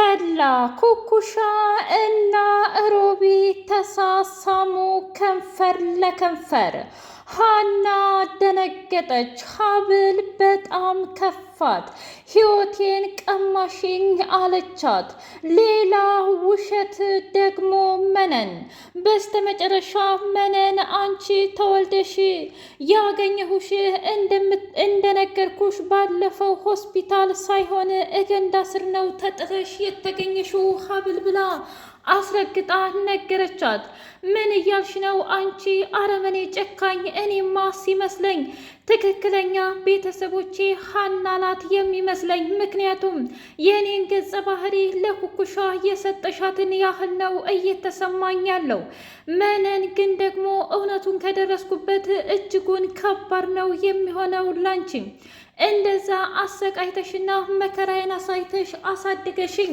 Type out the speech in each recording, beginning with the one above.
ፈላ። ኩኩሻ እና ሮቢ ተሳሳሙ ከንፈር ለከንፈር። ሀና ደነገጠች። ሀብል በጣም ከፋት። ህይወቴን ቀማሽኝ አለቻት። ሌላ ውሸት ደግሞ መነን። በስተመጨረሻ መነን አንቺ ተወልደሽ ያገኘሁሽ እንደነገርኩሽ ባለፈው ሆስፒታል ሳይሆን እገንዳ ስር ነው ተጥለሽ የተገኘሽው ሀብል ብላ አስረግጣ ነገረቻት። ምን እያልሽ ነው አንቺ አረመኔ ጨካኝ? እኔማ ሲመስለኝ ትክክለኛ ቤተሰቦቼ ሀና ናት የሚመስለኝ። ምክንያቱም የእኔን ገጸ ባህሪ ለኩኩሻ የሰጠሻትን ያህል ነው እየተሰማኝ ያለው። መነን ግን ደግሞ እውነቱን ከደረስኩበት እጅጉን ከባድ ነው የሚሆነው ላንቺ። እንደዛ አሰቃይተሽና መከራዬን አሳይተሽ አሳድገሽኝ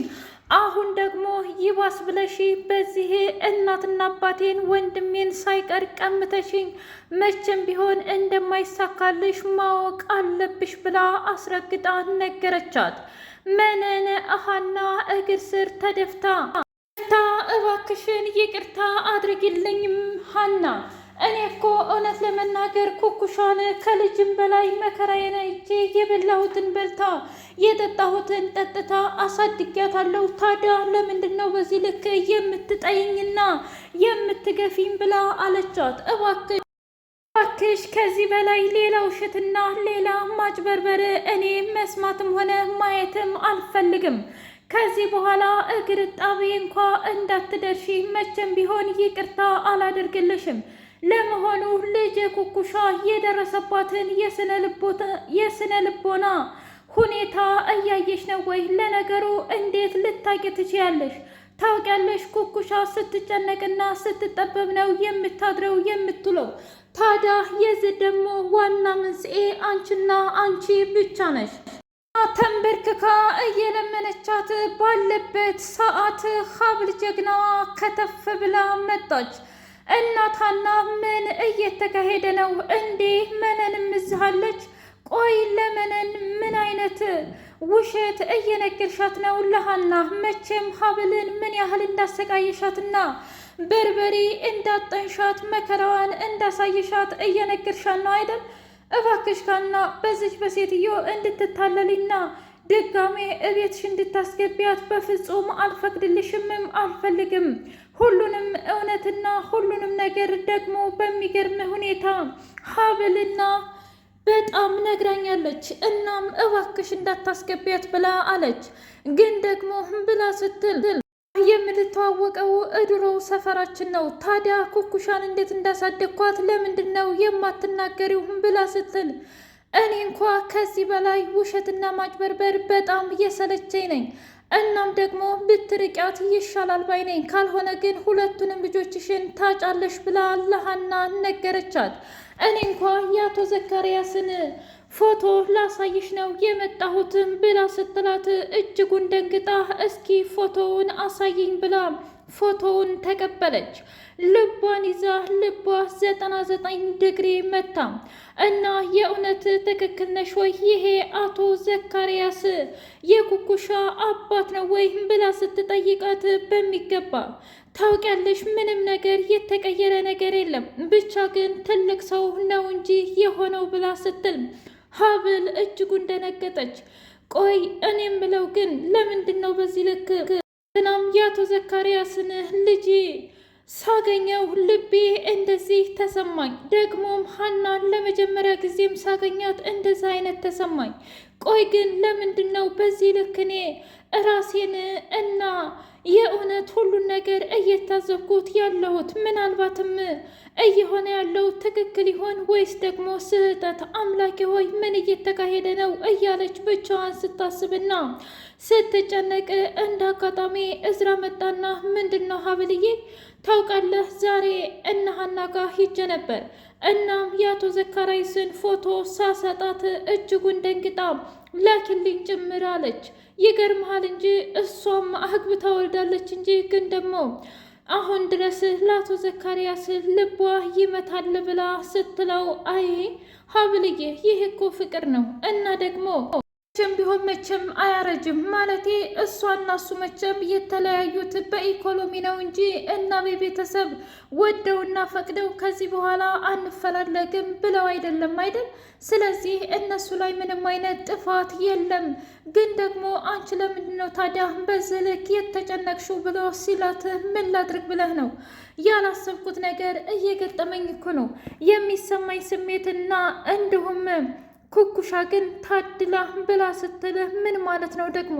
አሁን ደግሞ ይባስ ብለሽ በዚህ እናትና አባቴን ወንድሜን ሳይቀር ቀምተሽኝ መቼም ቢሆን እንደማይሳካልሽ ማወቅ አለብሽ ብላ አስረግጣ ነገረቻት። መነን ሀና እግር ስር ተደፍታ እባክሽን ይቅርታ አድርጊልኝም ሀና፣ እኔ እኮ እውነት ለመናገር ኩኩሻን ከልጅም በላይ መከራዬን አይቼ የበላሁትን በልታ የጠጣሁትን ጠጥታ አሳድጊያታለሁ። ታዲያ ለምንድን ነው በዚህ ልክ የምትጠይኝና የምትገፊኝ ብላ አለቻት። እባክሽ ከዚህ በላይ ሌላ ውሸትና ሌላ ማጭበርበር እኔ መስማትም ሆነ ማየትም አልፈልግም። ከዚህ በኋላ እግር ጣቤ እንኳ እንዳትደርሺ መቼም ቢሆን ይቅርታ አላደርግልሽም። ለመሆኑ ልጅ ኩኩሻ የደረሰባትን የስነ ልቦና ሁኔታ እያየሽ ነው ወይ? ለነገሩ እንዴት ልታቂ ትችያለሽ? ታውቂያለሽ ኩኩሻ ስትጨነቅና ስትጠበብ ነው የምታድረው የምትውለው። ታዲያ የዚህ ደግሞ ዋና መንስኤ አንቺና አንቺ ብቻ ነሽ። ተንበርክካ እየለመነቻት ባለበት ሰዓት ሀብል ጀግናዋ ከተፍ ብላ መጣች። እናት ሀና ምን እየተካሄደ ነው እንዴ? መነንም እዝሃለች። ቆይ ለመነን ምን አይነት ውሸት እየነገርሻት ነው? ለሀና መቼም ሀብልን ምን ያህል እንዳሰቃየሻትና በርበሬ እንዳጠንሻት መከራዋን እንዳሳየሻት እየነገርሻት ነው አይደል? እባክሽ ሀና በዚች በሴትዮ እንድትታለልና ድጋሜ እቤትሽ እንድታስገቢያት በፍጹም አልፈቅድልሽምም አልፈልግም። ሁሉንም እውነትና ሁሉንም ነገር ደግሞ በሚገርም ሁኔታ ሀብልና በጣም ነግራኛለች። እናም እባክሽ እንዳታስገቢያት ብላ አለች። ግን ደግሞ ብላ ስትል የምንተዋወቀው እድሮው ሰፈራችን ነው። ታዲያ ኩኩሻን እንዴት እንዳሳደግኳት ለምንድን ነው የማትናገሪው ብላ ስትል እኔ እንኳ ከዚህ በላይ ውሸትና ማጭበርበር በጣም እየሰለቸኝ ነኝ። እናም ደግሞ ብትርቂያት ይሻላል ባይ ነኝ። ካልሆነ ግን ሁለቱንም ልጆችሽን ታጫለሽ ብላ ለሀና ነገረቻት። እኔ እንኳ የአቶ ዘካርያስን ፎቶ ላሳይሽ ነው የመጣሁትም ብላ ስትላት እጅጉን ደንግጣ እስኪ ፎቶውን አሳይኝ ብላ ፎቶውን ተቀበለች። ልቧን ይዛ ልቧ 99 ዲግሪ መታ እና የእውነት ትክክል ነሽ ወይ? ይሄ አቶ ዘካርያስ የኩኩሻ አባት ነው ወይ ብላ ስትጠይቃት በሚገባ ታውቂያለሽ፣ ምንም ነገር የተቀየረ ነገር የለም፣ ብቻ ግን ትልቅ ሰው ነው እንጂ የሆነው ብላ ስትል ሀብል እጅጉን ደነገጠች። ቆይ እኔም ብለው ግን ለምንድን ነው በዚህ ልክ እናም የአቶ ዘካርያስን ልጅ ሳገኘው ልቤ እንደዚህ ተሰማኝ። ደግሞም ሀናን ለመጀመሪያ ጊዜም ሳገኛት እንደዛ አይነት ተሰማኝ። ቆይ ግን ለምንድን ነው በዚህ ልክ እኔ ራሴን እና የእውነት ሁሉን ነገር እየታዘብኩት ያለሁት? ምናልባትም እየሆነ ያለው ትክክል ይሆን ወይስ ደግሞ ስህተት? አምላኬ ሆይ ምን እየተካሄደ ነው እያለች ብቻዋን ስታስብና ስትጨነቅ እንደ አጋጣሚ እዝራ መጣና ምንድን ነው ሀብልዬ፣ ታውቃለህ ዛሬ እነ ሀና ጋር ሂጄ ነበር። እናም የአቶ ዘካርያስን ፎቶ ሳሰጣት እጅጉን ደንግጣ ላኪልኝ ጭምር አለች። ይገርምሃል እንጂ እሷም አግብታ ወልዳለች እንጂ ግን ደግሞ አሁን ድረስ ለአቶ ዘካርያስ ልቧ ይመታል ብላ ስትለው አይ ሀብልዬ፣ ይህ እኮ ፍቅር ነው እና ደግሞ ቢሆን መቼም አያረጅም። ማለቴ እሷና እሱ መቼም የተለያዩት በኢኮኖሚ ነው እንጂ እና በቤተሰብ ወደውና ፈቅደው ከዚህ በኋላ አንፈላለግም ብለው አይደለም አይደል? ስለዚህ እነሱ ላይ ምንም አይነት ጥፋት የለም። ግን ደግሞ አንቺ ለምንድን ነው ታዲያ በዚህ ልክ የተጨነቅሽው ብሎ ሲላት ምን ላድርግ ብለህ ነው? ያላሰብኩት ነገር እየገጠመኝ እኮ ነው የሚሰማኝ ስሜትና እንዲሁም ኩኩሻ ግን ታድላ ብላ ስትልህ ምን ማለት ነው ደግሞ?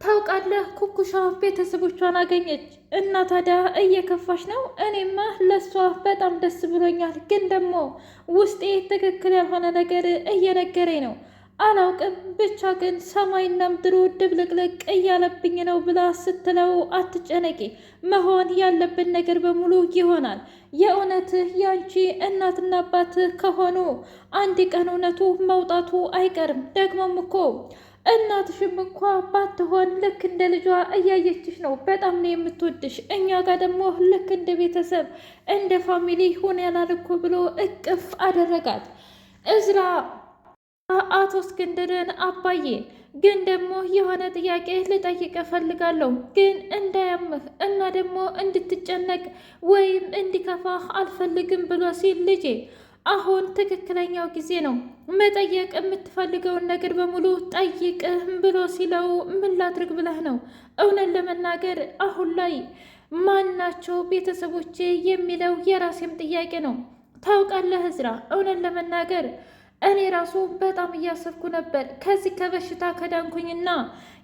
ታውቃለህ ኩኩሻ ቤተሰቦቿን አገኘች እና ታዲያ እየከፋሽ ነው? እኔማ ለሷ በጣም ደስ ብሎኛል፣ ግን ደግሞ ውስጤ ትክክል ያልሆነ ነገር እየነገረኝ ነው። አላውቅም ብቻ ግን ሰማይና ምድሩ ድብልቅልቅ እያለብኝ ነው ብላ ስትለው አትጨነቂ፣ መሆን ያለብን ነገር በሙሉ ይሆናል። የእውነትህ ያንቺ እናትና አባትህ ከሆኑ አንድ ቀን እውነቱ መውጣቱ አይቀርም። ደግሞም እኮ እናትሽም እንኳ ባትሆን ልክ እንደ ልጇ እያየችሽ ነው። በጣም ነው የምትወድሽ። እኛ ጋር ደግሞ ልክ እንደ ቤተሰብ እንደ ፋሚሊ ሁን ያላል እኮ ብሎ እቅፍ አደረጋት። እዝራ አቶ እስክንድርን አባዬ ግን ደግሞ የሆነ ጥያቄ ልጠይቅ እፈልጋለሁ፣ ግን እንዳያምህ እና ደግሞ እንድትጨነቅ ወይም እንዲከፋህ አልፈልግም ብሎ ሲል ልጄ አሁን ትክክለኛው ጊዜ ነው፣ መጠየቅ የምትፈልገውን ነገር በሙሉ ጠይቅ ብሎ ሲለው ምን ላድርግ ብለህ ነው? እውነት ለመናገር አሁን ላይ ማናቸው ቤተሰቦቼ የሚለው የራሴም ጥያቄ ነው። ታውቃለህ እዝራ፣ እውነት ለመናገር እኔ ራሱ በጣም እያሰብኩ ነበር ከዚህ ከበሽታ ከዳንኩኝና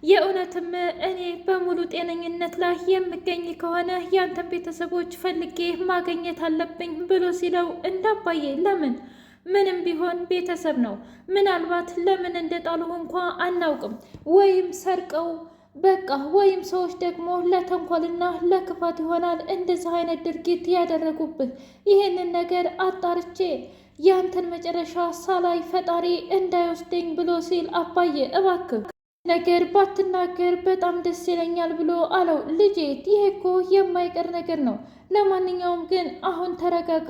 የእውነትም እኔ በሙሉ ጤነኝነት ላይ የምገኝ ከሆነ ያንተን ቤተሰቦች ፈልጌ ማግኘት አለብኝ ብሎ ሲለው እንዳባዬ ለምን? ምንም ቢሆን ቤተሰብ ነው። ምናልባት ለምን እንደጣሉህ እንኳ አናውቅም፣ ወይም ሰርቀው በቃ ወይም ሰዎች ደግሞ ለተንኮልና ለክፋት ይሆናል እንደዚህ አይነት ድርጊት ያደረጉብህ። ይህንን ነገር አጣርቼ ያንተን መጨረሻ ሳላይ ፈጣሪ እንዳይወስደኝ ብሎ ሲል አባዬ እባክህ ነገር ባትናገር በጣም ደስ ይለኛል ብሎ አለው። ልጄ ይሄ እኮ የማይቀር ነገር ነው። ለማንኛውም ግን አሁን ተረጋጋ።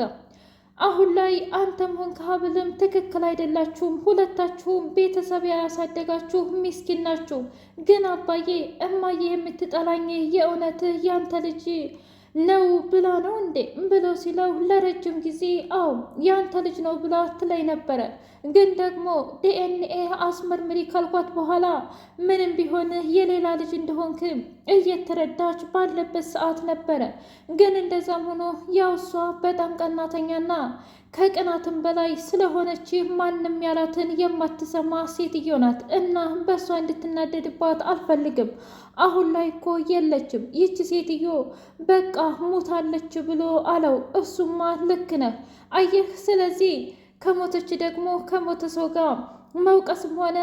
አሁን ላይ አንተም ሆንክ ሀብልም ትክክል አይደላችሁም። ሁለታችሁም ቤተሰብ ያሳደጋችሁ ሚስኪን ናችሁ። ግን አባዬ እማዬ የምትጠላኝ የእውነት ያንተ ልጅ ነው ብላ ነው እንዴ ብሎ ሲለው ለረጅም ጊዜ አዎ ያንተ ልጅ ነው ብላ ትለኝ ነበረ፣ ግን ደግሞ ዲኤንኤ አስመርምሪ ካልኳት በኋላ ምንም ቢሆን የሌላ ልጅ እንደሆንክ እየተረዳች ባለበት ሰዓት ነበረ። ግን እንደዛም ሆኖ ያው እሷ በጣም ቀናተኛና ከቅናትም በላይ ስለሆነች ማንም ያላትን የማትሰማ ሴትዮ ናት እና በእሷ እንድትናደድባት አልፈልግም። አሁን ላይ እኮ የለችም ይቺ ሴትዮ በቃ ሞታለች ብሎ አለው። እሱማ ልክ ነህ አየህ፣ ስለዚህ ከሞተች ደግሞ ከሞተ ሰው ጋር መውቀስም ሆነ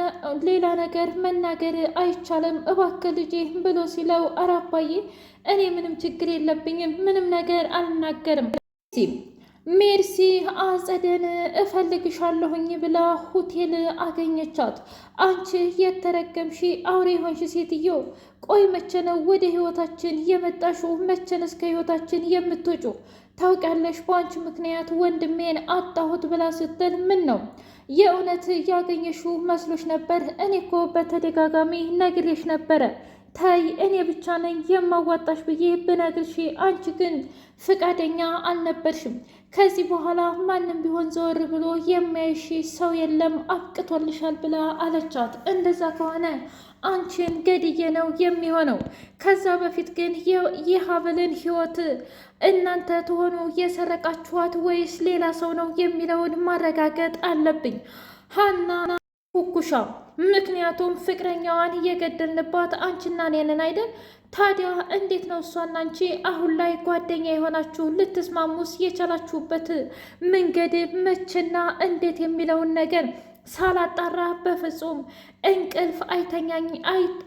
ሌላ ነገር መናገር አይቻልም፣ እባክህ ልጄ ብሎ ሲለው ኧረ አባዬ እኔ ምንም ችግር የለብኝም፣ ምንም ነገር አልናገርም። ሜርሲ አጸደን እፈልግሻለሁኝ ብላ ሆቴል አገኘቻት። አንቺ የተረገምሽ አውሬ ሆንሽ ሴትዮ፣ ቆይ መቼ ነው ወደ ህይወታችን የመጣሽው? መቼንስ ከህይወታችን የምትወጩ? ታውቂያለሽ በአንቺ ምክንያት ወንድሜን አጣሁት ብላ ስትል ምን ነው የእውነት ያገኘሽው መስሎሽ ነበር? እኔ እኮ በተደጋጋሚ ነግሬሽ ነበረ። ታይ እኔ ብቻ ነኝ የማዋጣሽ ብዬ ብነግርሽ አንቺ ግን ፍቃደኛ አልነበርሽም። ከዚህ በኋላ ማንም ቢሆን ዘወር ብሎ የሚያይሽ ሰው የለም፣ አብቅቶልሻል ብላ አለቻት። እንደዛ ከሆነ አንቺን ገድዬ ነው የሚሆነው። ከዛ በፊት ግን የሀብልን ህይወት እናንተ ትሆኑ የሰረቃችኋት ወይስ ሌላ ሰው ነው የሚለውን ማረጋገጥ አለብኝ ሀና ኩኩሻ። ምክንያቱም ፍቅረኛዋን እየገደልንባት አንቺና እኔንን አይደል? ታዲያ እንዴት ነው እሷና አንቺ አሁን ላይ ጓደኛ የሆናችሁ? ልትስማሙስ የቻላችሁበት መንገድ መቼና እንዴት የሚለውን ነገር ሳላጣራ በፍጹም እንቅልፍ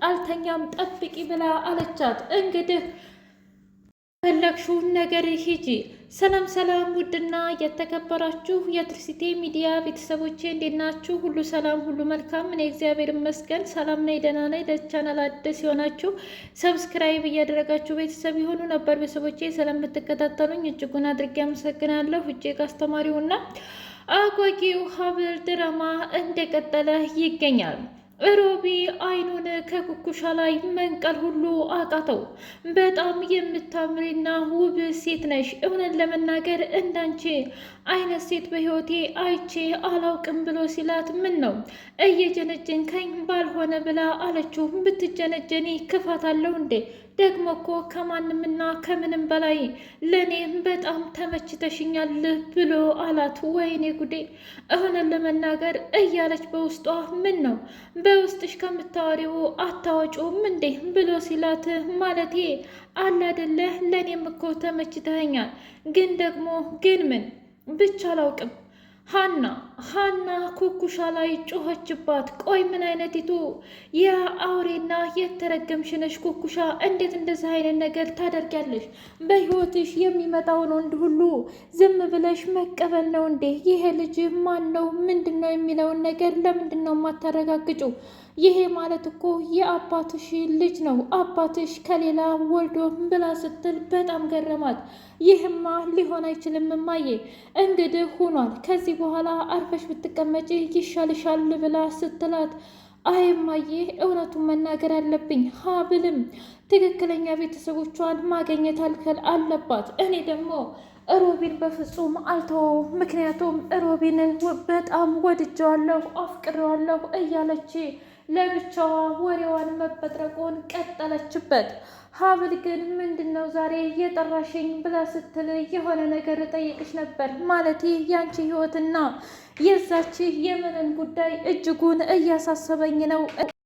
አልተኛም፣ ጠብቂ ብላ አለቻት። እንግዲህ ፈለግሽውን ነገር ሂጂ። ሰላም ሰላም! ውድና የተከበራችሁ የትርሲቴ ሚዲያ ቤተሰቦቼ እንዴት ናችሁ? ሁሉ ሰላም፣ ሁሉ መልካም። እኔ እግዚአብሔር ይመስገን ሰላም ነኝ፣ ደህና ነኝ። ለቻናል አዲስ የሆናችሁ ሰብስክራይብ እያደረጋችሁ ቤተሰብ የሆኑ ነበር ቤተሰቦቼ ስለምትከታተሉኝ እጅጉን አድርጌ አመሰግናለሁ። እጅግ አስተማሪውና አጓጊው ሀብል ድራማ እንደቀጠለ ይገኛል። ሮቢ አይኑን ከኩኩሻ ላይ መንቀል ሁሉ አቃተው። በጣም የምታምሪና ውብ ሴት ነሽ። እውነት ለመናገር እንዳንቺ አይነት ሴት በሕይወቴ አይቼ አላውቅም ብሎ ሲላት ምን ነው እየጀነጀንከኝ ባልሆነ ብላ አለችው። ብትጀነጀኒ ክፋት አለው እንዴ? ደግሞ እኮ ከማንምና ከምንም በላይ ለእኔ በጣም ተመችተሽኛል ብሎ አላት። ወይኔ ጉዴ! እውነት ለመናገር እያለች በውስጧ ምን ነው በውስጥሽ ከምታወሪው አታወጪውም እንዴ ብሎ ሲላት፣ ማለቴ አለ አይደለ ለእኔም እኮ ተመችተኸኛል፣ ግን ደግሞ ግን ምን ብቻ አላውቅም። ሀና ኩኩሻ ላይ ጮኸችባት። ቆይ ምን አይነቲቱ የአውሬና የተረገምሽ ነሽ ኩኩሻ! እንዴት እንደዚህ አይነት ነገር ታደርጊያለሽ? በሕይወትሽ የሚመጣውን ወንድ ሁሉ ዝም ብለሽ መቀበል ነው እንዴ? ይሄ ልጅ ማን ነው? ምንድን ነው የሚለውን ነገር ለምንድን ነው የማታረጋግጪው? ይሄ ማለት እኮ የአባትሽ ልጅ ነው፣ አባትሽ ከሌላ ወልዶ ብላ ስትል በጣም ገረማት። ይህማ ሊሆን አይችልም እማዬ፣ እንግዲህ ሆኗል። ከዚህ በኋላ አርፈሽ ብትቀመጪ ይሻልሻል ብላ ስትላት፣ አይ እማዬ፣ እውነቱን መናገር አለብኝ። ሀብልም ትክክለኛ ቤተሰቦቿን ማግኘት አለባት። እኔ ደግሞ ሮቢን በፍጹም አልተወውም፣ ምክንያቱም ሮቢንን በጣም ወድጀዋለሁ፣ አፍቅሬዋለሁ እያለች ለብቻዋ ወሬዋን መበጥረቁን ቀጠለችበት። ሀብል ግን ምንድን ነው ዛሬ የጠራሽኝ ብላ ስትል የሆነ ነገር ጠይቅሽ ነበር፣ ማለት ያንቺ ህይወትና የዛች የምንን ጉዳይ እጅጉን እያሳሰበኝ ነው